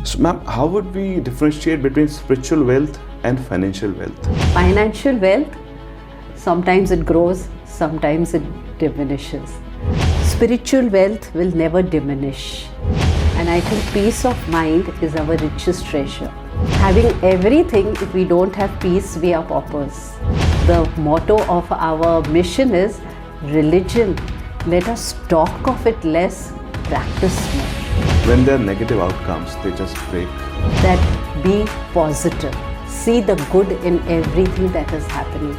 So, ma'am, how would we differentiate between spiritual wealth and financial wealth? Financial wealth, sometimes it grows, sometimes it diminishes. Spiritual wealth will never diminish. And I think peace of mind is our richest treasure. Having everything, if we don't have peace, we are paupers. The motto of our mission is religion. Let us talk of it less, practice more. When there are negative outcomes, they just break. That be positive. See the good in everything that is happening.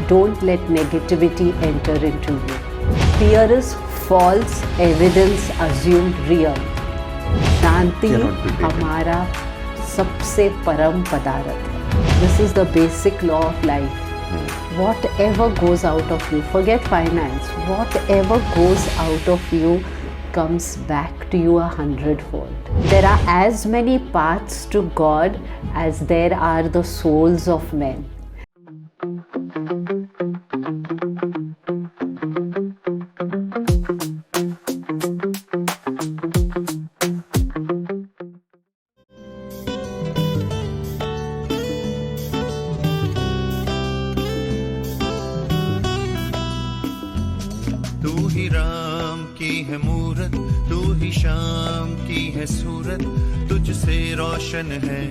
Don't let negativity enter into you. Fear is false evidence assumed real. Shanti हमारा सबसे परम पदार्थ है. This is the basic law of life. Whatever goes out of you, forget finance, whatever goes out of you comes back to you 100-fold. There are as many paths to God as there are the souls of men. तू ही राम की है मूरत, तू ही श्याम की है सूरत, तुझसे रोशन है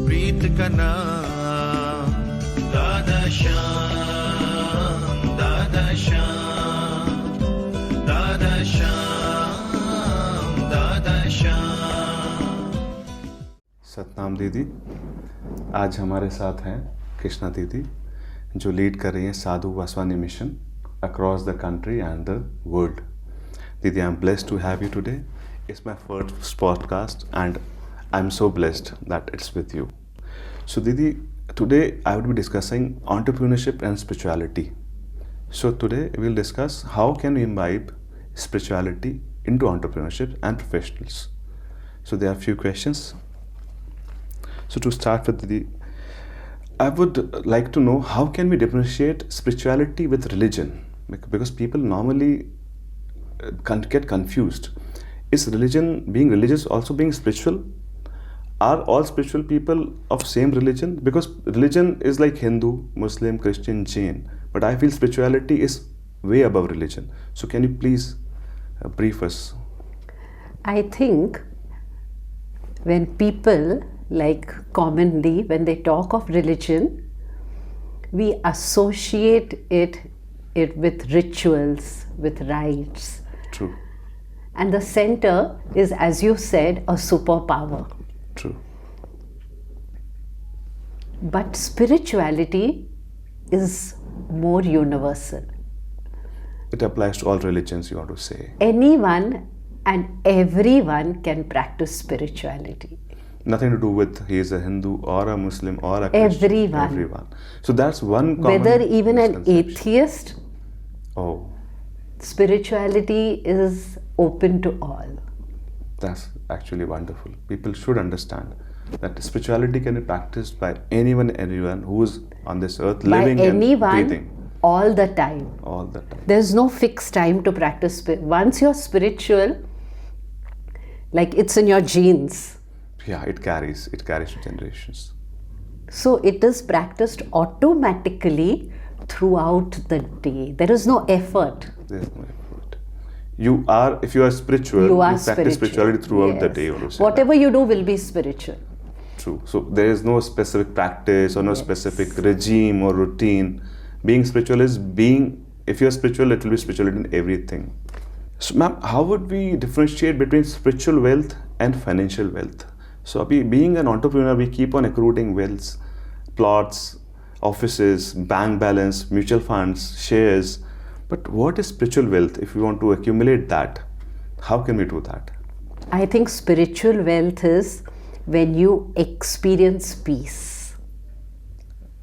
प्रीत का नाम. दादा श्याम, दादा श्याम, दादा श्याम, दादा श्याम. सतनाम दीदी, आज हमारे साथ हैं कृष्णा दीदी जो लीड कर रही हैं Sadhu Vaswani mission across the country and the world. Didi, I'm blessed to have you today. It's my first podcast and I'm so blessed that it's with you. So Didi, today I would be discussing entrepreneurship and spirituality. So today we'll discuss how can we imbibe spirituality into entrepreneurship and professionals. So there are a few questions. So to start with, Didi, I would like to know how can we differentiate spirituality with religion? Because people normally get confused. Is religion, being religious, also being spiritual? Are all spiritual people of same religion? Because religion is like Hindu, Muslim, Christian, Jain. But I feel spirituality is way above religion. So can you please brief us? I think when people, like commonly, when they talk of religion, we associate it with rituals, with rites. True. And the center is, as you said, a superpower. True. But spirituality is more universal. It applies to all religions, you want to say. Anyone and everyone can practice spirituality. Nothing to do with he is a Hindu or a Muslim or a Christian. Everyone. So that's one common whether even an misconception. atheist, spirituality is open to all. That's actually wonderful. People should understand that spirituality can be practiced by anyone and everyone who is on this earth living by anyone, and breathing. All the time. All the time. There's no fixed time to practice. Once you're spiritual, like it's in your genes. Yeah, it carries to generations. So it is practiced automatically throughout the day. There is no effort. There's no effort. If you are spiritual, you practice spirituality throughout the day. Whatever you do will be spiritual. True. So there is no specific practice or no specific regime or routine. Being spiritual is being, if you are spiritual, it will be spiritual in everything. So ma'am, how would we differentiate between spiritual wealth and financial wealth? So being an entrepreneur, we keep on accruing wealth, plots, offices, bank balance, mutual funds, shares. But what is spiritual wealth? If we want to accumulate that, how can we do that? I think spiritual wealth is when you experience peace.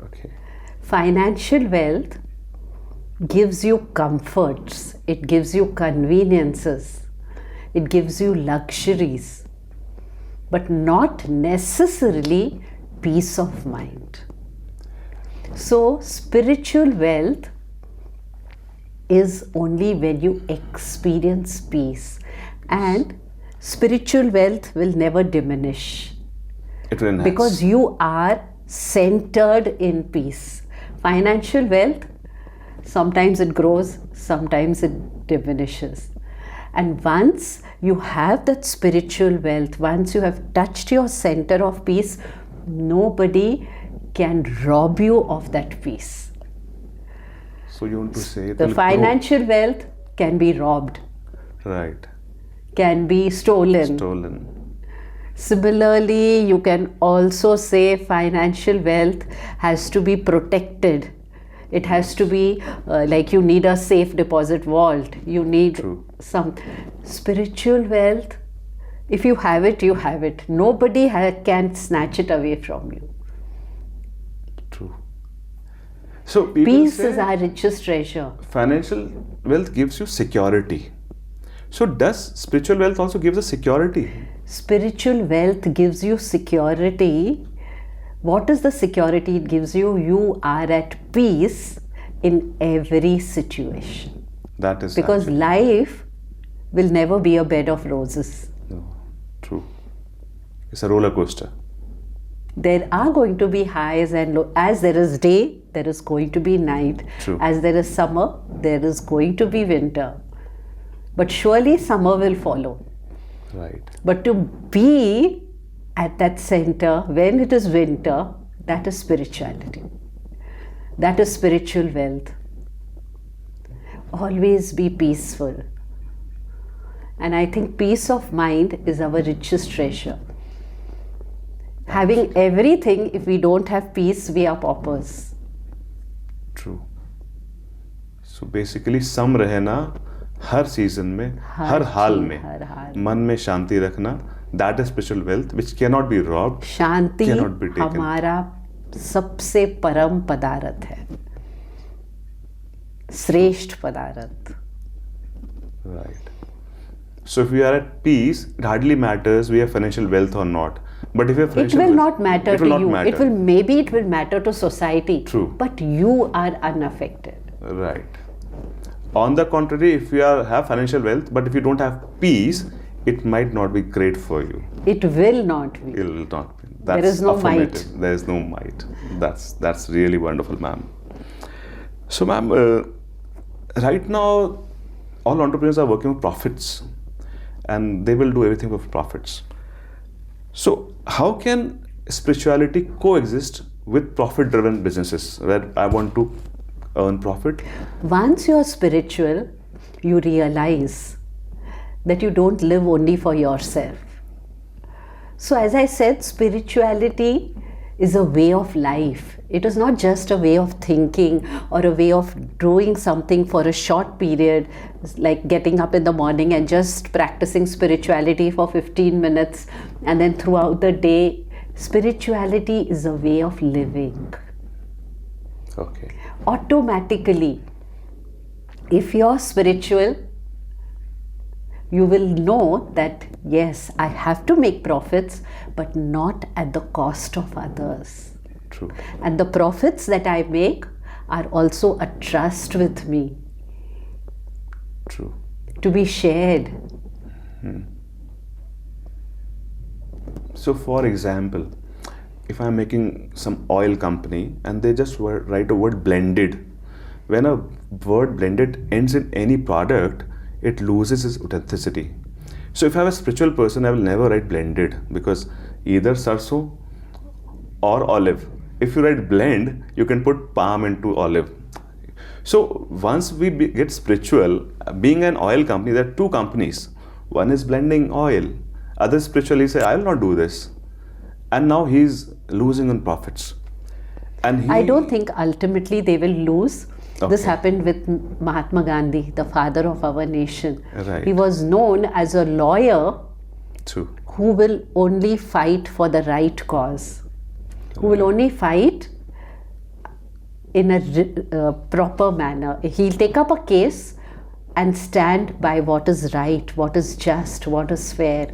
Okay. Financial wealth gives you comforts, it gives you conveniences, it gives you luxuries, but not necessarily peace of mind. So spiritual wealth is only when you experience peace, and spiritual wealth will never diminish. It will enhance. Because you are centered in peace. Financial wealth, sometimes it grows, sometimes it diminishes. And once you have that spiritual wealth, once you have touched your center of peace, nobody can rob you of that peace. So you want to say it The will financial wealth can be robbed, grow. Right. can be stolen. Stolen. Similarly, you can also say financial wealth has to be protected. It has to be like you need a safe deposit vault. You need True. some spiritual wealth. If you have it, you have it. Nobody can snatch it away from you. True. So people Peace say is our richest treasure. financial wealth gives you security. So does spiritual wealth also give us security? Spiritual wealth gives you security. What is the security it gives you? You are at peace in every situation. That is Because actually- life will never be a bed of roses. No, true. It's a roller coaster. There are going to be highs and lows. As there is day, there is going to be night. True. As there is summer, there is going to be winter. But surely summer will follow. Right. But to be at that center when it is winter, that is spirituality. That is spiritual wealth. Always be peaceful. And I think peace of mind is our richest treasure. Having everything, if we don't have peace, we are paupers. True. So basically सम रहना हर season में हर हाल में हर हाल मन में शांति रखना, that is spiritual wealth which cannot be robbed, Shanti cannot be taken. हमारा सबसे परम पदार्थ है, श्रेष्ठ पदार्थ. Right. So if we are at peace, it hardly matters we have financial wealth or not. But if you have It financial will wealth, not matter it will to not you. matter. It will matter to society. True. But you are unaffected. Right. On the contrary, if you have financial wealth, but if you don't have peace, it might not be great for you. It will not be. It will not be. There That's is no affirmative. might. There is no might. That's really wonderful, ma'am. So, ma'am, right now, all entrepreneurs are working with profits, and they will do everything for profits. So, how can spirituality coexist with profit-driven businesses where I want to earn profit? Once you are spiritual, you realize that you don't live only for yourself. So, as I said, spirituality is a way of life. It is not just a way of thinking or a way of doing something for a short period, like getting up in the morning and just practicing spirituality for 15 minutes and then throughout the day. Spirituality is a way of living. Okay. Automatically, if you're spiritual, you will know that yes, I have to make profits, but not at the cost of others. True. And the profits that I make are also a trust with me True. to be shared. So, for example, if I'm making some oil company and they just write a word blended, when a word blended ends in any product, it loses its authenticity. So, if I have a spiritual person, I will never write blended because either sarso or olive. If you write blend, you can put palm into olive. So once we get spiritual, being an oil company, there are two companies. One is blending oil, other spiritually say, I will not do this. And now he's losing on profits. And I don't think ultimately they will lose. This Okay. happened with Mahatma Gandhi, the father of our nation. Right. He was known as a lawyer True. who will only fight for the right cause, who will only fight in a proper manner. He'll take up a case and stand by what is right, what is just, what is fair.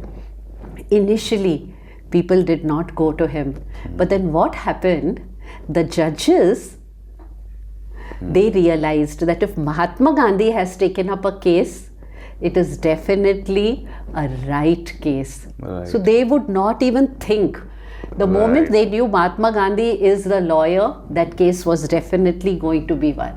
Initially, people did not go to him. But then what happened? The judges, they realized that if Mahatma Gandhi has taken up a case, it is definitely a right case. Right. So they would not even think The moment they knew Mahatma Gandhi is the lawyer, that case was definitely going to be won.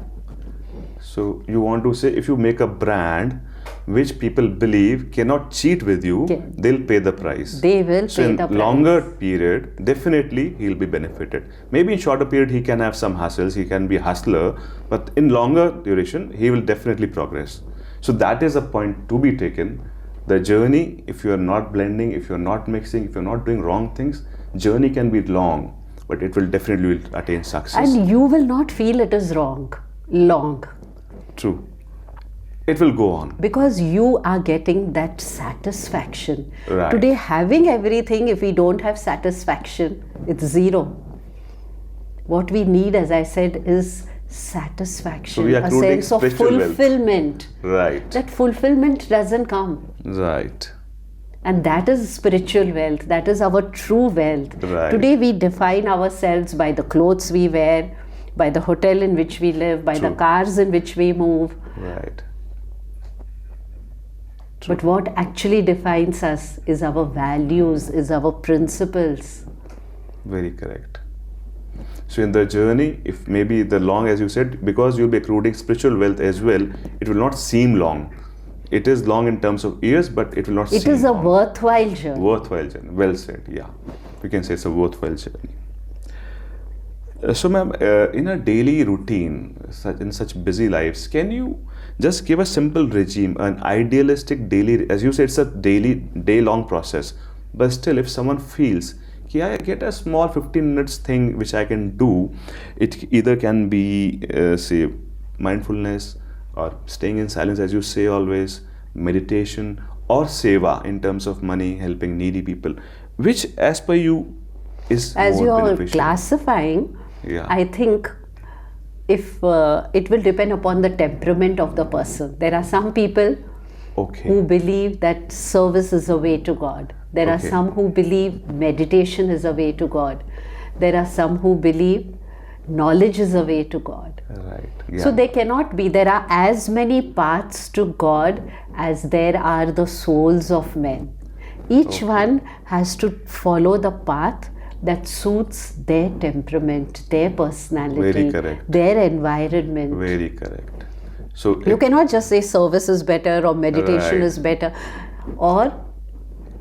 So you want to say, if you make a brand which people believe cannot cheat with you, they'll pay the price. They will pay the price. In longer period, definitely he'll be benefited. Maybe in shorter period he can have some hustles, he can be a hustler, but in longer duration he will definitely progress. So that is a point to be taken. The journey, if you are not blending, if you're not mixing, if you're not doing wrong things, journey can be long, but it will definitely attain success. And you will not feel it is long. True. It will go on. Because you are getting that satisfaction. Right. Today, having everything, if we don't have satisfaction, it's zero. What we need, as I said, is satisfaction, So we are a sense of fulfillment. Right. That fulfillment doesn't come. Right. And that is spiritual wealth. That is our true wealth. Right. Today, we define ourselves by the clothes we wear, by the hotel in which we live, by the cars in which we move. Right. But what actually defines us is our values, is our principles. Very correct. So in the journey, if maybe the long, as you said, because you'll be accruing spiritual wealth as well, it will not seem long. It is long in terms of years, but it will not seem long. It is a worthwhile journey. Worthwhile journey. Well said, yeah. We can say it's a worthwhile journey. So ma'am, in a daily routine, in such busy lives, can you just give a simple regime, an idealistic daily, as you said, it's a daily, day-long process, but still if someone feels, I get a small 15 minutes thing which I can do, it either can be, say, mindfulness or staying in silence, as you say always, meditation or seva in terms of money, helping needy people, which as per you is as more you are beneficial? Classifying, I think if it will depend upon the temperament of the person. There are some people who believe that service is a way to God. There are some who believe meditation is a way to God. There are some who believe knowledge is a way to God. Right. Yeah. So there cannot be, there are as many paths to God as there are the souls of men. Each one has to follow the path that suits their temperament, their personality, their environment. Very correct. So you cannot just say service is better or meditation is better, or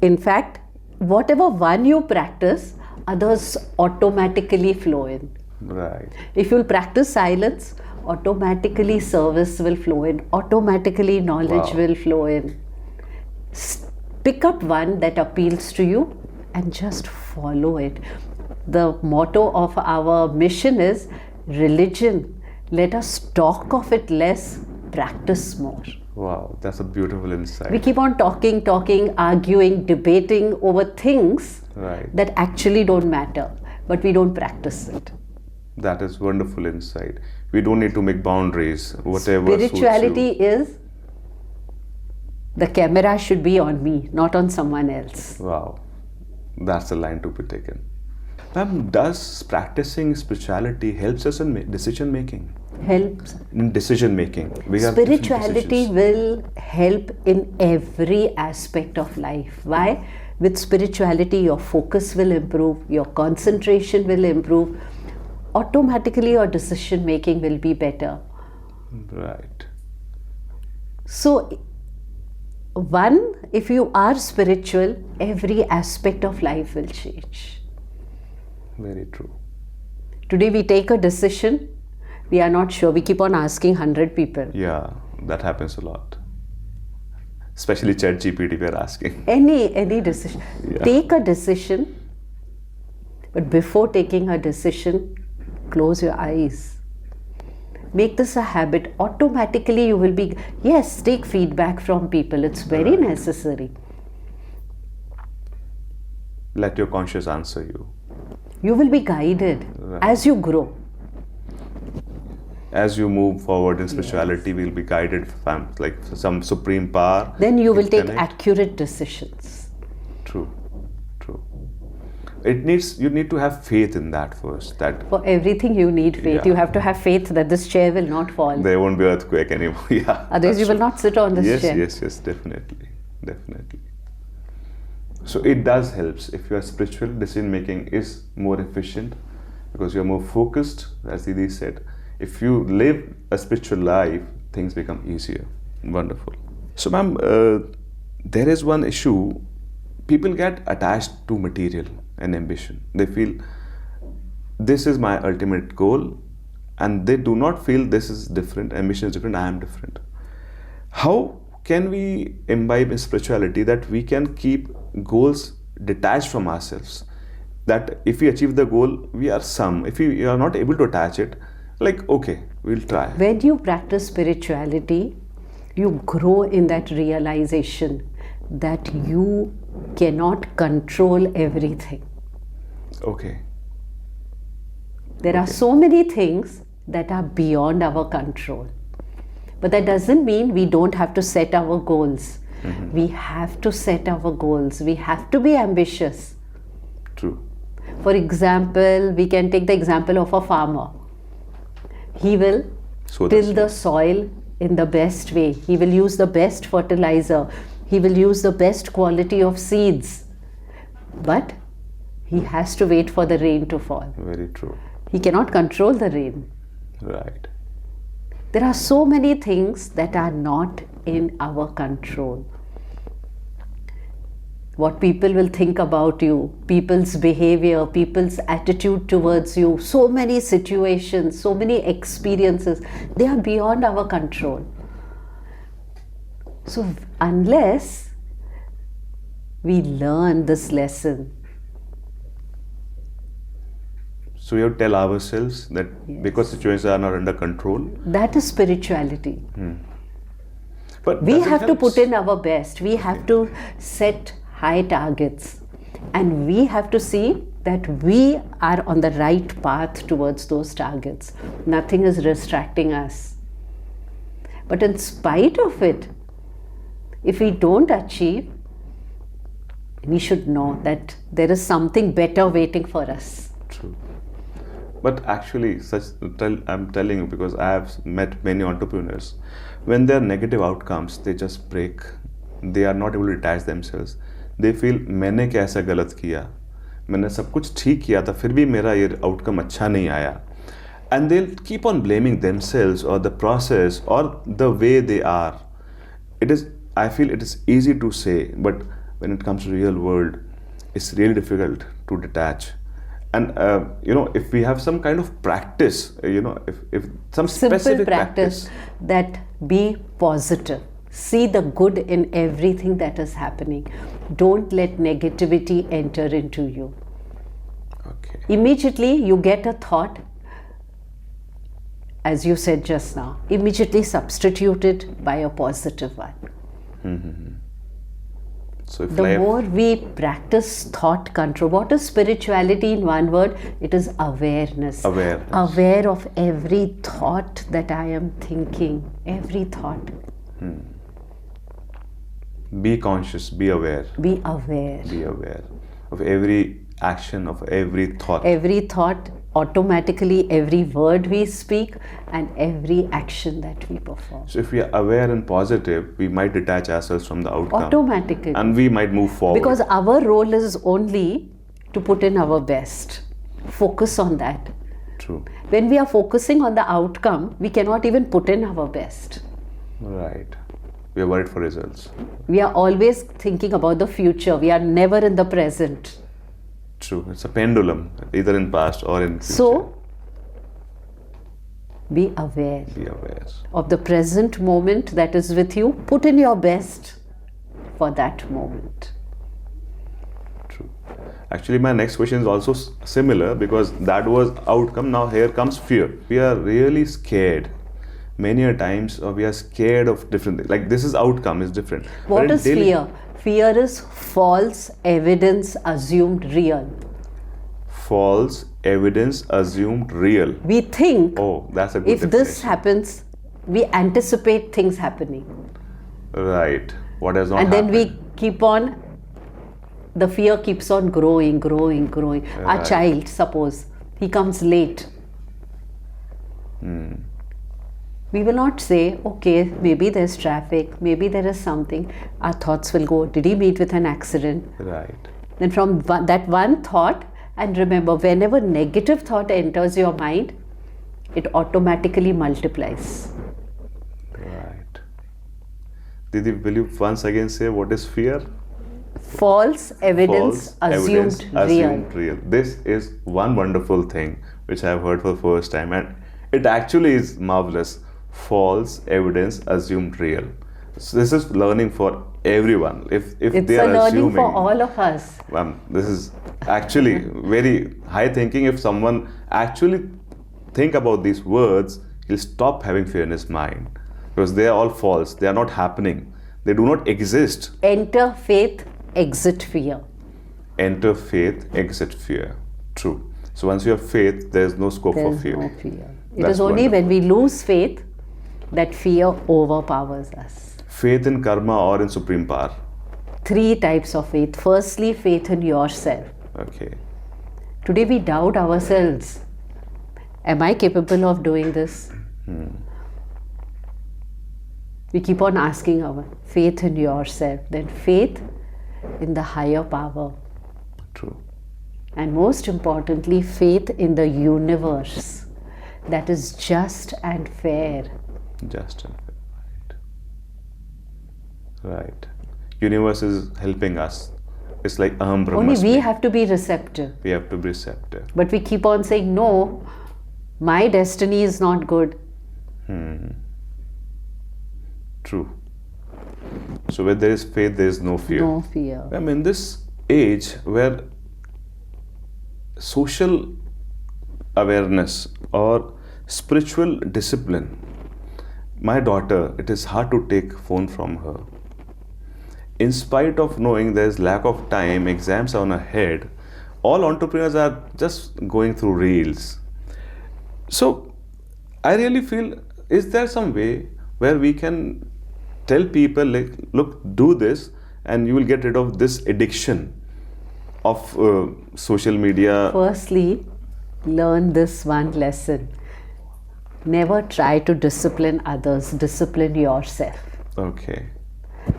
in fact, whatever one you practice, others automatically flow in. Right. If you'll practice silence, automatically service will flow in, automatically knowledge will flow in. Pick up one that appeals to you and just follow it. The motto of our mission is religion. Let us talk of it less, practice more. Wow, that's a beautiful insight. We keep on talking, arguing, debating over things that actually don't matter, but we don't practice it. That is wonderful insight. We don't need to make boundaries, whatever Spirituality suits you. is, the camera should be on me, not on someone else. Wow, that's the line to be taken. Ma'am, does practicing spirituality helps us in decision making? Helps. In decision making. Spirituality will help in every aspect of life. Why? With spirituality, your focus will improve, your concentration will improve. Automatically, your decision making will be better. Right. So, one, if you are spiritual, every aspect of life will change. Very true. Today we take a decision, we are not sure, we keep on asking 100 people. Yeah, that happens a lot. Especially ChatGPT, we are asking. Any decision. Take a decision, but before taking a decision, close your eyes. Make this a habit. Automatically you will be, yes, take feedback from people. It's very necessary. Let your conscious answer you. You will be guided as you grow. As you move forward in spirituality, we'll be guided from like some supreme power. Then you will take accurate decisions. True. You need to have faith in that first. That for everything you need faith. You have to have faith that this chair will not fall. There won't be earthquake anymore. Yeah. Otherwise you will not sit on this chair. Yes, definitely. So it does helps if you are spiritual, decision making is more efficient because you are more focused, as Didi said. If you live a spiritual life, things become easier. Wonderful. So ma'am, there is one issue. People get attached to material and ambition. They feel this is my ultimate goal, and they do not feel this is different, ambition is different, I am different. How can we imbibe in spirituality that we can keep goals detached from ourselves? That if we achieve the goal, we are some. If we are not able to attach it, like, okay, we'll try. When you practice spirituality, you grow in that realization that you cannot control everything. Okay. There are so many things that are beyond our control. But that doesn't mean we don't have to set our goals. We have to set our goals. We have to be ambitious. True. For example, we can take the example of a farmer. He will till the soil in the best way. He will use the best fertilizer. He will use the best quality of seeds. But he has to wait for the rain to fall. Very true. He cannot control the rain. Right. There are so many things that are not in our control. What people will think about you, people's behavior, people's attitude towards you, so many situations, so many experiences, they are beyond our control. So unless we learn this lesson, so we have to tell ourselves that because situations are not under control. That is spirituality. But We does it have to help? put in our best. We have to set high targets. And we have to see that we are on the right path towards those targets. Nothing is distracting us. But in spite of it, if we don't achieve, we should know that there is something better waiting for us. True. But actually, I'm telling you because I have met many entrepreneurs. When there are negative outcomes, they just break. They are not able to detach themselves. They feel मैंने क्या ऐसा गलत किया, मैंने सब कुछ ठीक किया था, फिर भी मेरा ये outcome अच्छा नहीं आया. And they'll keep on blaming themselves or the process or the way they are. I feel it is easy to say, but when it comes to real world, it's really difficult to detach. And if we have some kind of practice, if some Simple specific practice that be positive. See the good in everything that is happening. Don't let negativity enter into you. Okay. Immediately you get a thought, as you said just now, immediately substitute it by a positive one. So if The more we practice thought control, what is spirituality in one word? It is awareness. Awareness. Aware of every thought that I am thinking, every thought. be conscious, be aware. Be aware. Be aware of every action, of every thought. Every thought, automatically every word we speak and every action that we perform. So if we are aware and positive, we might detach ourselves from the outcome. Automatically. And we might move forward. Because our role is only to put in our best. Focus on that. True. When we are focusing on the outcome, we cannot even put in our best. Right. We are worried for results. We are always thinking about the future. We are never in the present. True. It's a pendulum, either in past or in future. So, be aware Be aware. of the present moment that is with you. Put in your best for that moment. True. Actually, my next question is also similar because that was outcome. Now here comes fear. We are really scared. Many a times we are scared of different things. Like this is outcome is different. What is fear? Fear is false evidence assumed real. False evidence assumed real. We think Oh, that's a good if this definition. happens, we anticipate things happening. Right. What has not And happened. then we keep on, the fear keeps on growing. Our Right. child, suppose, he comes late. We will not say, okay, maybe there's traffic, maybe there is something. Our thoughts will go, did he meet with an accident? Right. Then from that one thought, and remember, whenever negative thought enters your mind, it automatically multiplies. Right. Didi, will you once again say what is fear? False evidence assumed real. This is one wonderful thing which I have heard for the first time, and it actually is marvelous. False evidence assumed real. So this is learning for everyone. If It's they a are learning assuming, for all of us. this is actually very high thinking. If someone actually think about these words, he'll stop having fear in his mind, because they are all false. They are not happening. They do not exist. Enter faith, exit fear. Enter faith, exit fear. True. So once you have faith, there is no scope for There's fear. no fear. It That's is only wonderful. when we lose faith that fear overpowers us. Faith in karma or in supreme power. 3 types of faith. Firstly, faith in yourself. Okay. Today we doubt ourselves. Am I capable of doing this? We keep on asking our faith in yourself. Then faith in the higher power. True. And most importantly, faith in the universe that is just and fair. Just and fair. Right. Right. Universe is helping us. It's like Aham Only we Brahmasmi. have to be receptive. We have to be receptive. But we keep on saying, no, my destiny is not good. True. So where there is faith, there is no fear. No fear. I mean, this age where social awareness or spiritual discipline, my daughter, it is hard to take phone from her. In spite of knowing there is lack of time, exams are on her head, all entrepreneurs are just going through reels. So I really feel, is there some way where we can tell people, like, look, do this and you will get rid of this addiction of social media? Firstly, learn this one lesson. Never try to discipline others, discipline yourself. Okay,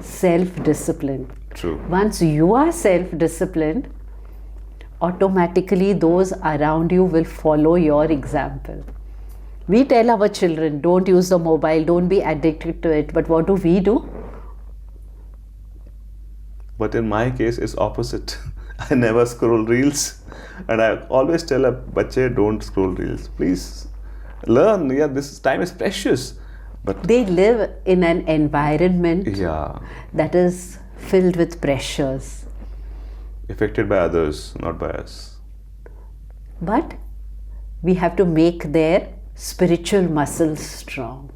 Self-discipline. true. Once you are self-disciplined, automatically those around you will follow your example. We tell our children, don't use the mobile, don't be addicted to it. But what do? But in my case, it's opposite. I never scroll reels, and I always tell a bache, don't scroll reels. Please learn. Yeah, this time is precious. But They live in an environment yeah, that is filled with pressures. affected by others, not by us. But we have to make their spiritual muscles strong.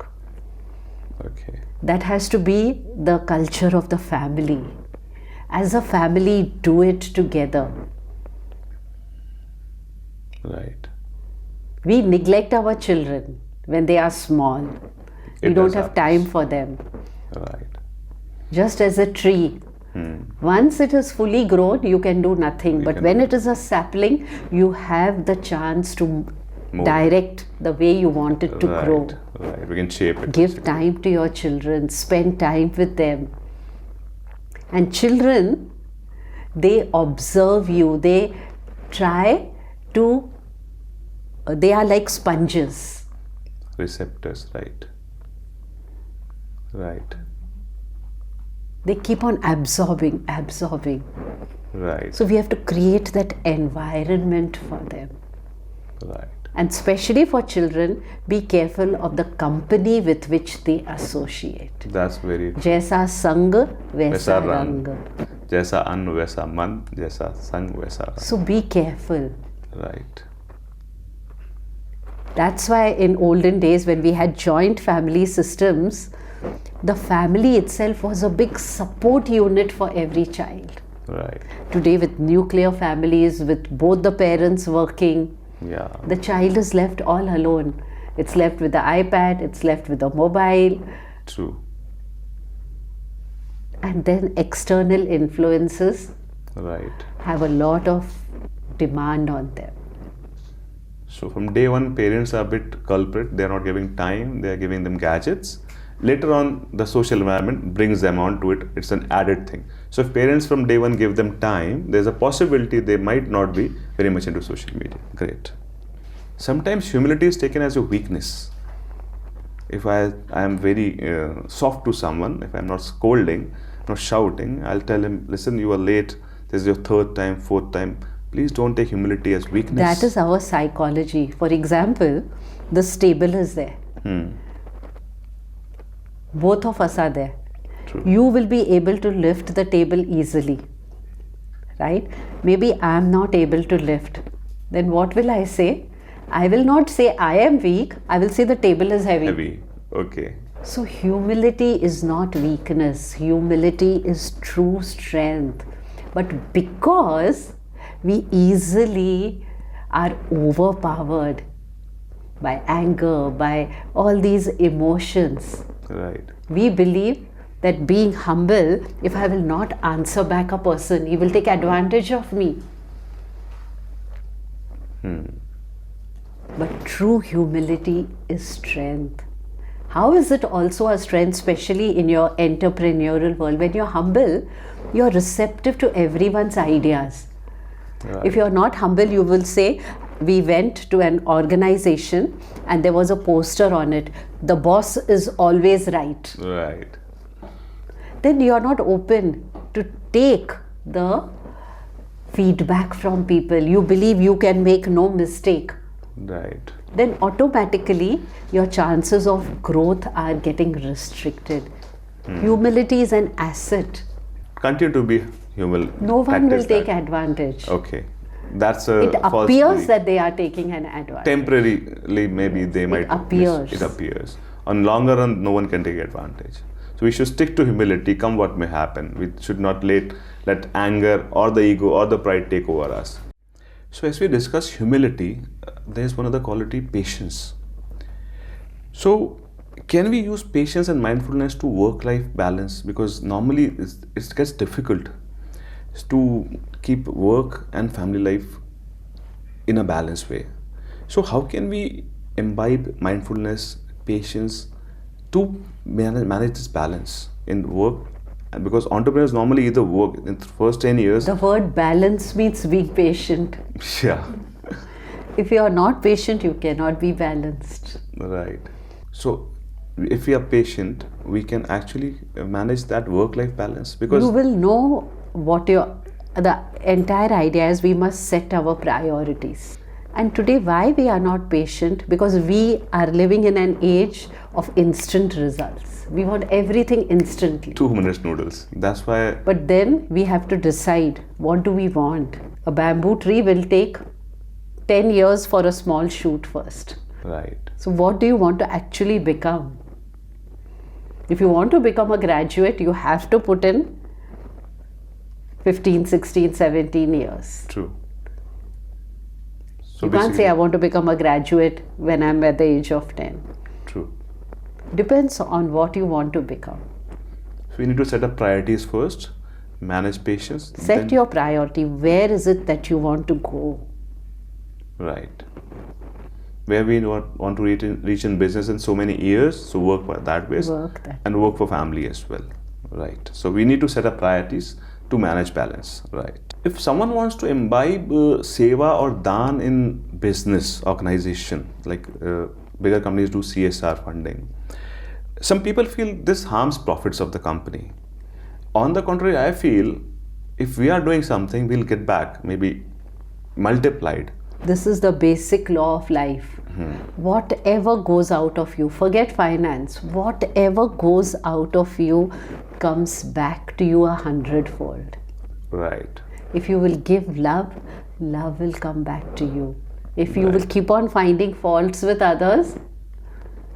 Okay, That has to be the culture of the family. As a family, do it together. right. We neglect our children when they are small. We It don't does have time happens. for them. Right. Just as a tree. Once it is fully grown, you can do nothing. You But can when do it is a sapling, you have the chance to Move. direct the way you want it to Right. grow. Right. We can shape it. Give time to your children, spend time with them. And children, they observe you, they try to, they are like sponges. Receptors, right. Right. They keep on absorbing. Right. So we have to create that environment for them. Right. And especially for children, be careful of the company with which they associate. That's very true. Jaisa sang, वैसा vaisa रंग, rang. जैसा अन्न वैसा मन, जैसा संग वैसा रंग. So be careful. Right. That's why in olden days when we had joint family systems, the family itself was a big support unit for every child. Right. Today with nuclear families, with both the parents working, Yeah. the child is left all alone. It's left with the iPad, it's left with the mobile, True. and then external influences Right. have a lot of demand on them. So from day one, parents are a bit culprit. They are not giving time. They are giving them gadgets. Later on, the social environment brings them onto it. It's an added thing. So if parents from day one give them time, there's a possibility they might not be very much into social media. Great. Sometimes humility is taken as a weakness. If I am very soft to someone, if I'm not scolding, not shouting, I'll tell him, listen, you are late. This is your third time, fourth time. Please don't take humility as weakness. That is our psychology. For example, this table is there. Both of us are there. True. You will be able to lift the table easily, right? Maybe I am not able to lift. Then what will I say? I will not say I am weak. I will say the table is heavy. Heavy. Okay. So humility is not weakness. Humility is true strength. But because we easily are overpowered by anger, by all these emotions, Right. we believe that being humble, if I will not answer back a person, he will take advantage of me. But true humility is strength. How is it also a strength, especially in your entrepreneurial world? When you're humble, you're receptive to everyone's ideas. Right. If you're not humble, you will say, we went to an organization and there was a poster on it, the boss is always right. Right. Then you're not open to take the feedback from people. You believe you can make no mistake. Right. Then automatically your chances of growth are getting restricted. Humility is an asset. Continue to be humble. No one will Practice take that. advantage. Okay. That's a It false appears belief. that they are taking an advantage. Temporarily maybe they might appears. it appears. On longer run, no one can take advantage. So we should stick to humility, come what may happen. We should not let anger or the ego or the pride take over us. So as we discuss humility, there's one other quality, patience. So can we use patience and mindfulness to work-life balance? Because normally it gets difficult to keep work and family life in a balanced way. So how can we imbibe mindfulness, patience to manage this balance in work? And because entrepreneurs normally either work in the first 10 years. The word balance means being patient. Yeah. If you are not patient, you cannot be balanced. Right. So if we are patient, we can actually manage that work-life balance, because You will know what the entire idea is. We must set our priorities. And today, why we are not patient? Because we are living in an age of instant results. We want everything instantly. 2 minutes noodles. That's why. But then we have to decide, what do we want? A bamboo tree will take 10 years for a small shoot first. Right. So what do you want to actually become? If you want to become a graduate, you have to put in 15, 16, 17 years. True. So You can't say I want to become a graduate when I'm at the age of 10. True. Depends on what you want to become. So we need to set up priorities first, manage patience. Set your priority. Where is it that you want to go? Right. Where we want to reach in business in so many years, so work for that way. Work that. And work for family as well. Right. So we need to set up priorities to manage balance. Right. If someone wants to imbibe seva or daan in business organization, like bigger companies do CSR funding, some people feel this harms profits of the company. On the contrary, I feel if we are doing something, we'll get back, maybe multiplied. This is the basic law of life. Whatever goes out of you, forget finance, whatever goes out of you comes back to you 100-fold. Right. If you will give love, love will come back to you. If you will Right. keep on finding faults with others,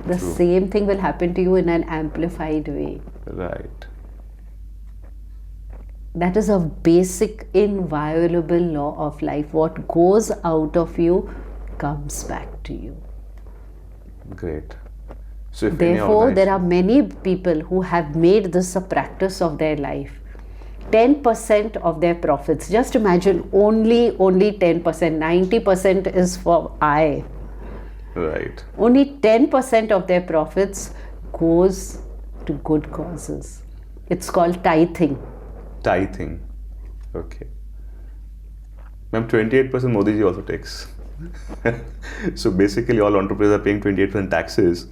the True. same thing will happen to you in an amplified way. Right. That is a basic, inviolable law of life. What goes out of you comes back to you. Great. So if Therefore, there are many people who have made this a practice of their life. 10% of their profits. Just imagine, only 10%. 90% is for I. Right. Only 10% of their profits goes to good causes. It's called tithing. Tithing. Okay. Ma'am, 28% Modi ji also takes. So basically all entrepreneurs are paying 28% taxes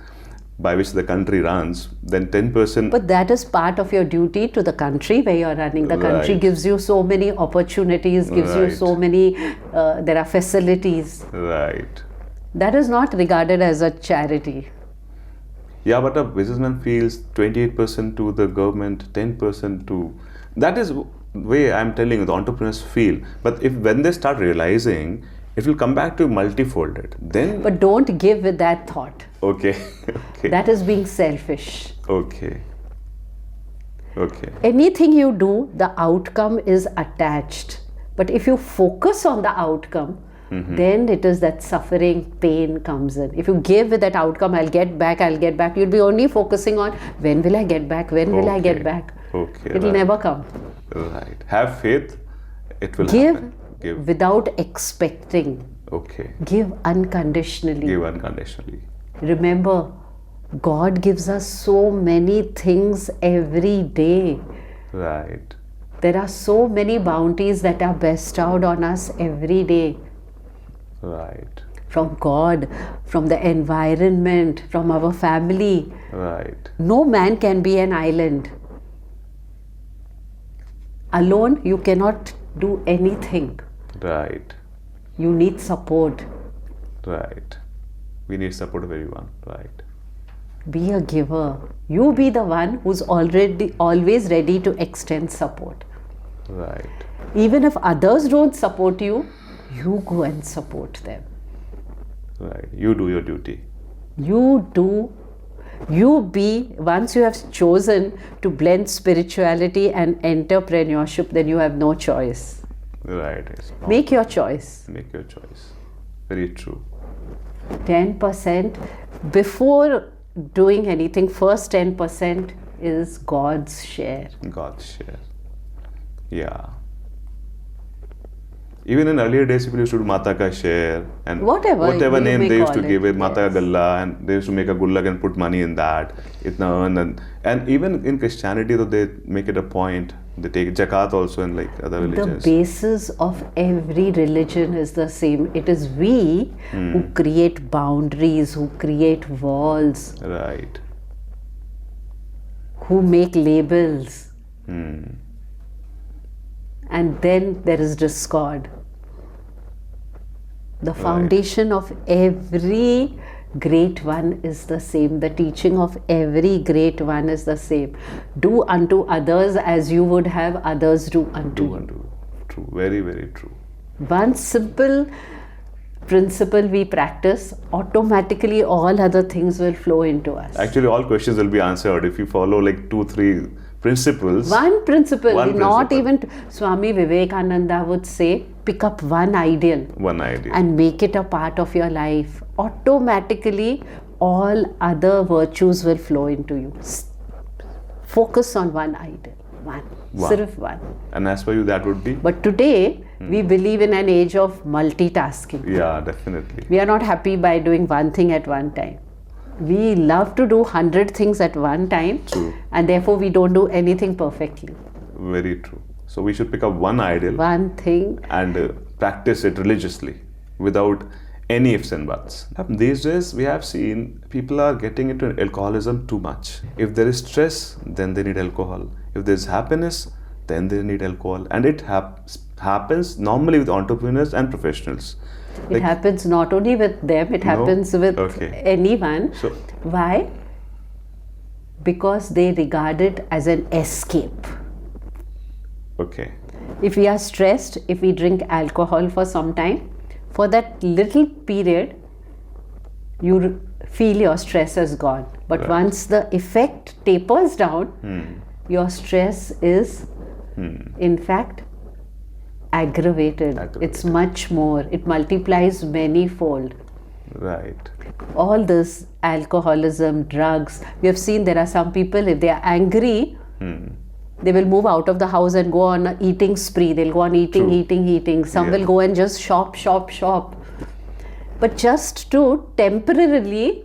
by which the country runs. Then 10%. But that is part of your duty to the country where you're running. The country Right. gives you so many opportunities, gives you Right. so many, there are facilities. Right. That is not regarded as a charity. Yeah, but a businessman feels 28% to the government, 10% to... That is the way I'm telling you, the entrepreneurs feel. But if when they start realizing, it will come back to multifolded. Then... But don't give with that thought. Okay. Okay. That is being selfish. Okay. Okay. Anything you do, the outcome is attached. But if you focus on the outcome, then it is that suffering, pain comes in. If you give with that outcome, I'll get back, you'll be only focusing on when will I get back, when will I get Okay. back. Okay. It will right. never come. Right. Have faith, it will Give happen. Give. without expecting. Okay. Give unconditionally. Give unconditionally. Remember, God gives us so many things every day. Right. There are so many bounties that are bestowed on us every day. Right. From God, from the environment, from our family. Right. No man can be an island. Alone, you cannot do anything. Right. You need support. Right. We need support of everyone. Right. Be a giver. You be the one who's always ready to extend support. Right. Even if others don't support you, you go and support them. Right. You do your duty. Once you have chosen to blend spirituality and entrepreneurship, then you have no choice. Right. It's not- Make your choice. Make your choice. Very true. 10% before doing anything, first 10% is God's share. God's share. Yeah. Even in earlier days, people used to do Mata ka share and Whatever you name may they used to call give it, it, Mata ka yes. Galla, and they used to make a gullak and put money in that. And even in Christianity, though, they make it a point. They take zakat also in like other The religions. basis of every religion is the same. It is we who create boundaries, who create walls, Right. who make labels. Hmm. And then there is discord. The foundation of every great one is the same. The teaching of every great one is the same. Do unto others as you would have others do unto you. True. Very, very true. One simple principle we practice, automatically all other things will flow into us. Actually, all questions will be answered if you follow like 2-3 principles. One principle, One not principle. even Swami Vivekananda would say, pick up one ideal One idea. and make it a part of your life. Automatically, all other virtues will flow into you. Focus on one ideal. One. Sirf one. And as per you, that would be? But today, we believe in an age of multitasking. Yeah, definitely. We are not happy by doing one thing at one time. We love to do 100 things at one time. True. And therefore, we don't do anything perfectly. Very true. So we should pick up one ideal One thing. and practice it religiously without any ifs and buts. These days we have seen people are getting into alcoholism too much. If there is stress, then they need alcohol. If there is happiness, then they need alcohol. And it happens normally with entrepreneurs and professionals. It happens not only with them, it happens with anyone. So- Why? Because they regard it as an escape. Okay. If we are stressed, if we drink alcohol for some time, for that little period, you feel your stress is gone. But Right. once the effect tapers down, your stress is, in fact, aggravated. It's much more. It multiplies many-fold. Right. All this alcoholism, drugs, we have seen there are some people, if they are angry, They will move out of the house and go on a eating spree. They'll go on eating, True. eating. Some Yeah. will go and just shop. But just to temporarily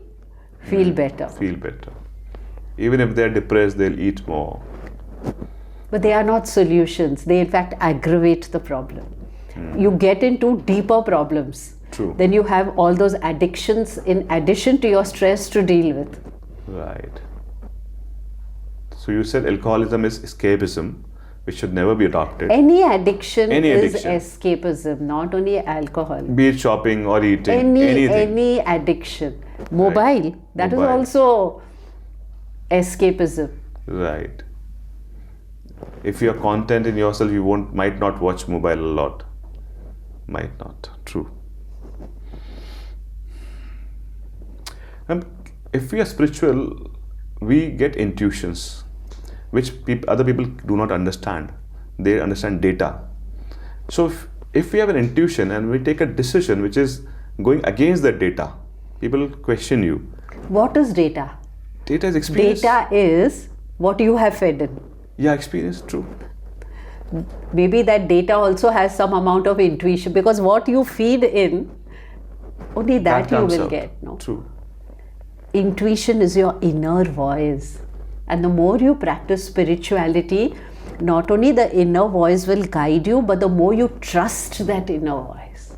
feel better. Feel better. Even if they're depressed, they'll eat more. But they are not solutions. They in fact aggravate the problem. You get into deeper problems. True. Then you have all those addictions in addition to your stress to deal with. Right. So you said alcoholism is escapism, which should never be adopted. Any addiction Any is addiction. escapism, not only alcohol. Be it shopping or eating, anything. Any addiction. Mobile, that is Mobile. also escapism. Right. If you're content in yourself, you might not watch mobile a lot. Might not. True. If we are spiritual, we get intuitions, which other people do not understand. They understand data. So if we have an intuition and we take a decision which is going against that data, people question you. What is data? Data is experience. Data is what you have fed in. Yeah, experience. True. Maybe that data also has some amount of intuition, because what you feed in, only that you comes will out. get. No? True. Intuition is your inner voice, and the more you practice spirituality, not only the inner voice will guide you, but the more you trust that inner voice,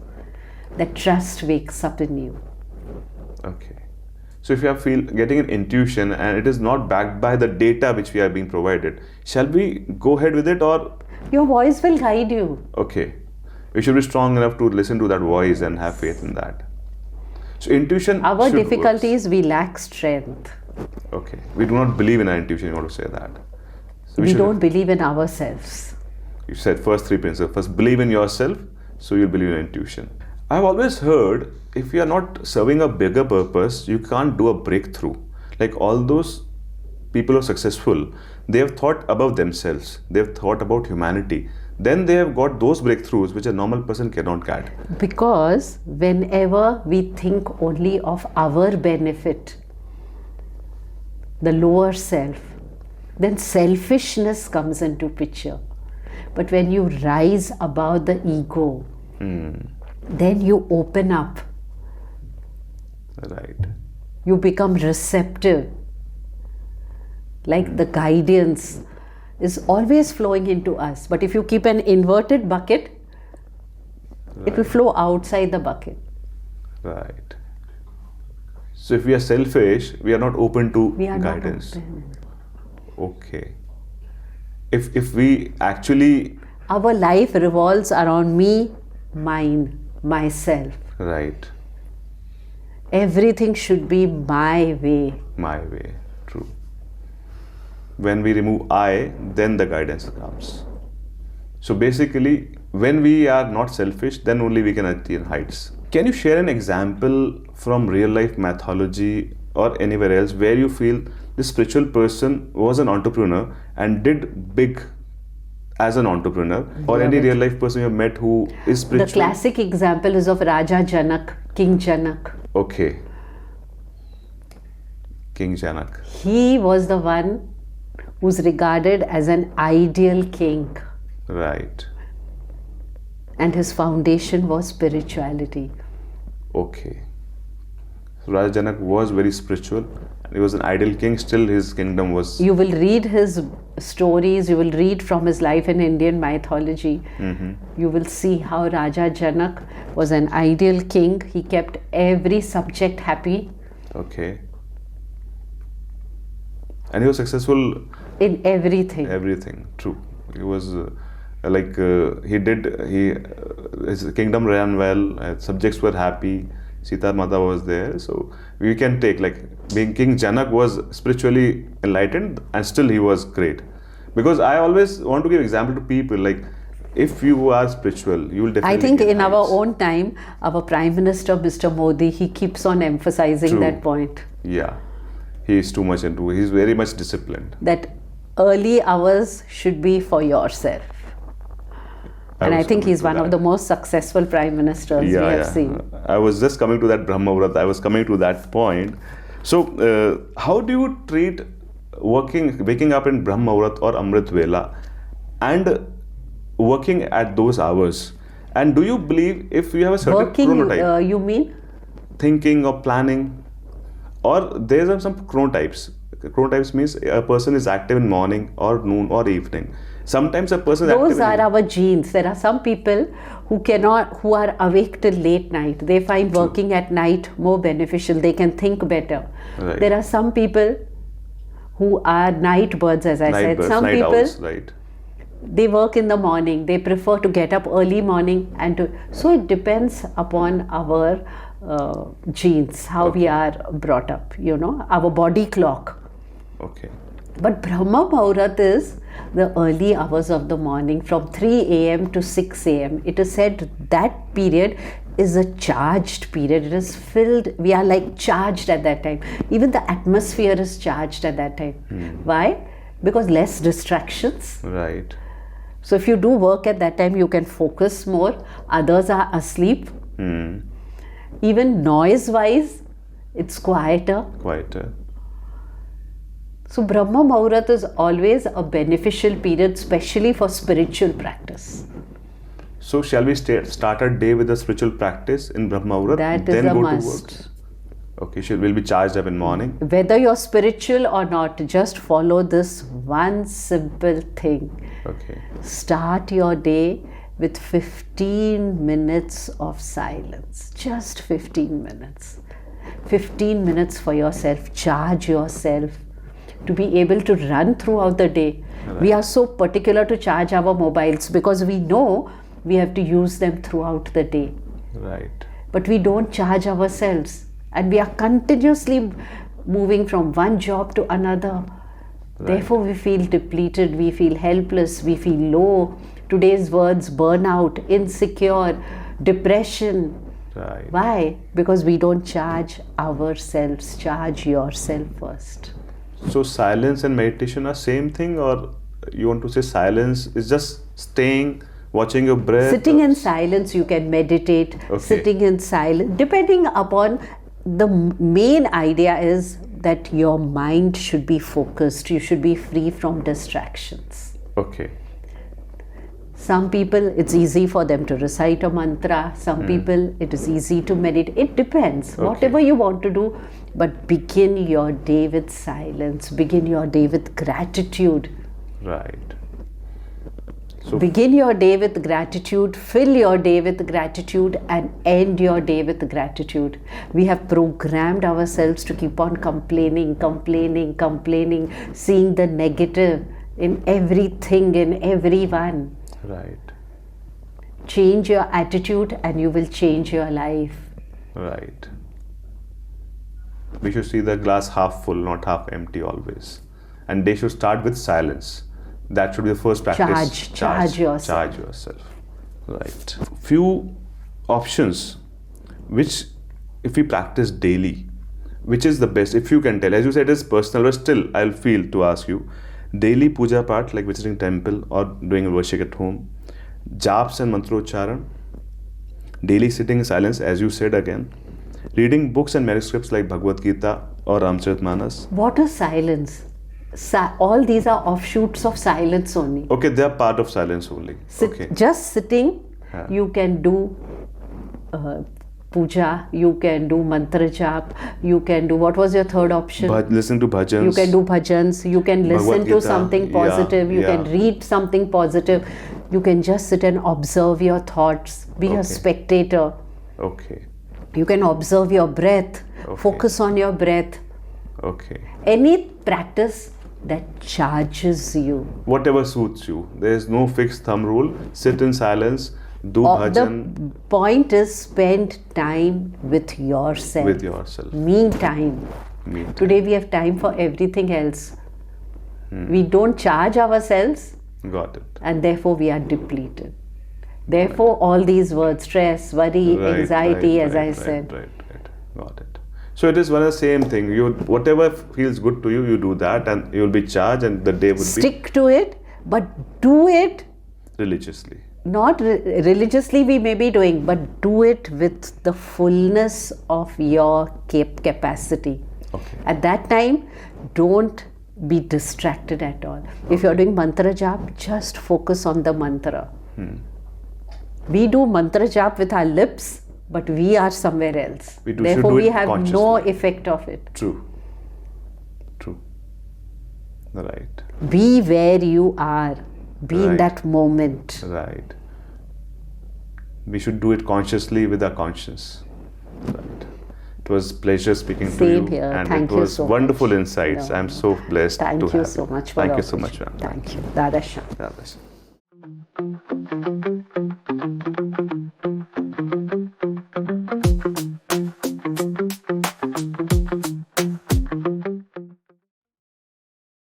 that trust wakes up in you. Okay. So if you are getting an intuition and it is not backed by the data which we are being provided, shall we go ahead with it, or Your voice will guide you. okay, we should be strong enough to listen to that voice and have faith in that. So intuition. Our should difficulty is we lack strength. work. Okay, we do not believe in our intuition. You want to say that? So We should- don't believe in ourselves. You said first three principles. First, believe in yourself, so you'll believe in intuition. I've always heard if you are not serving a bigger purpose, you can't do a breakthrough. Like all those people who are successful, they have thought above themselves. They have thought about humanity. Then they have got those breakthroughs which a normal person cannot get. Because whenever we think only of our benefit, the lower self, then selfishness comes into picture. But when you rise above the ego, then you open up, Right. you become receptive. Like the guidance is always flowing into us. But if you keep an inverted bucket, it will flow outside the bucket. Right. So if we are selfish, we are not open to We are guidance. not open. Okay. If we actually Our life revolves around me, mine, myself. right, Everything should be my way. my way, true. When we remove I, then the guidance comes. So basically, when we are not selfish, then only we can attain heights. Can you share an example from real life mythology or anywhere else where you feel this spiritual person was an entrepreneur and did big as an entrepreneur, or any real life person you have met who is spiritual? The classic example is of Raja Janak, King Janak. Okay. King Janak. He was the one who's regarded as an ideal king, Right. and his foundation was spirituality. Okay. So Raja Janak was very spiritual and he was an ideal king. Still his kingdom was... You will read his stories, you will read from his life in Indian mythology. You will see how Raja Janak was an ideal king. He kept every subject happy Okay. And he was successful in everything. everything. True. He was his kingdom ran well, subjects were happy, Sita Mata was there. So we can take like being King Janak was spiritually enlightened and still he was great. Because I always want to give example to people, like if you are spiritual, you will definitely I think get in our heights. own time, our Prime Minister, Mr. Modi, he keeps on emphasizing True. that point. Yeah. He is too much into, he's very much disciplined. That early hours should be for yourself. And I was think coming he's to one of that. the most successful prime ministers we have seen. I was just coming to that Brahma Vrat. I was coming to that point. So, how do you treat waking up in Brahma Muhurat or Amrit Vela and working at those hours? And do you believe if you have a certain Working, chronotype, you mean? thinking or planning, or there are some chronotypes? Chronotypes means a person is active in morning or noon or evening. Sometimes a person is active Those are our genes. There are some people who are awake till late night. They find working at night more beneficial. They can think better. Right. There are some people who are night birds, as I said. Some night people, owls, right? they work in the morning. They prefer to get up early morning so it depends upon our genes, how we are brought up, our body clock. Okay. But Brahma Muhurat is the early hours of the morning from 3 a.m. to 6 a.m. It is said that period is a charged period. It is filled, we are like charged at that time. Even the atmosphere is charged at that time. Why? Because less distractions. Right. So if you do work at that time, you can focus more. Others are asleep. Even noise-wise, it's quieter. So Brahma Muhurat is always a beneficial period, especially for spiritual practice. So shall we start our day with a spiritual practice in Brahma Muhurat? That then is a go must. to work? Okay, we'll be charged up in morning. Whether you're spiritual or not, just follow this one simple thing. Okay. Start your day with 15 minutes of silence. Just 15 minutes. 15 minutes for yourself. Charge yourself to be able to run throughout the day. Right. We are so particular to charge our mobiles because we know we have to use them throughout the day. Right. But we don't charge ourselves. And we are continuously moving from one job to another. Right. Therefore, we feel depleted, we feel helpless, we feel low. Today's words, burnout, insecure, depression. Right. Why? Because we don't charge ourselves. Charge yourself first. So silence and meditation are same thing, or you want to say silence is just staying, watching your breath? Sitting in silence, you can meditate. Okay. Sitting in silence, depending upon the main idea is that your mind should be focused. You should be free from distractions. Okay. Some people, it's easy for them to recite a mantra. Some people, it is easy to meditate. It depends. Okay. Whatever you want to do, but begin your day with silence. Begin your day with gratitude. Right. So Begin your day with gratitude, fill your day with gratitude, and end your day with gratitude. We have programmed ourselves to keep on complaining, seeing the negative in everything, in everyone. right. Change your attitude and you will change your life. Right. We should see the glass half full, not half empty always. And they should start with silence. That should be the first practice. Charge yourself. Charge yourself. Right. Few options which, if we practice daily, which is the best, if you can tell. As you said, it's personal, but still I'll feel to ask you. Daily puja part, like visiting temple or doing worship at home. Japs and mantrocharan. Daily sitting in silence, as you said again. Reading books and manuscripts like Bhagavad Gita or Ramcharitmanas. What is silence? All these are offshoots of silence only. Okay, they are part of silence only. Okay. Just sitting, you can do puja, you can do mantra jap, you can do, what was your third option? Listen to bhajans. You can do bhajans, you can listen Bhagavad to Gita, something positive, you can read something positive, you can just sit and observe your thoughts, be a spectator. Okay. You can observe your breath, focus on your breath. Okay. Any practice that charges you. Whatever suits you. There is no fixed thumb rule. Sit in silence, do bhajan. The point is spend time with yourself. With yourself. Me time. Today we have time for everything else. We don't charge ourselves. Got it. And therefore we are depleted. Therefore all these words, stress, worry, anxiety, as I said. Right. Got it. So it is one and the same thing. You, whatever feels good to you, you do that, and you will be charged, and the day would Stick to it, but do it religiously. Not religiously we may be doing, but do it with the fullness of your capacity. Okay. At that time, don't be distracted at all. If you're doing mantra jap, just focus on the mantra. We do mantra jap with our lips, but we are somewhere else. Therefore, we have no effect of it. True. Right. Be where you are. Be in that moment. Right. We should do it consciously with our conscience. Right. It was a pleasure speaking to you. Same here. And Thank it you was so wonderful much. insights. I'm so blessed to have Thank you so much for Thank the you so much, opportunity. ma'am. Thank you. Dada Sham. Radha Sham.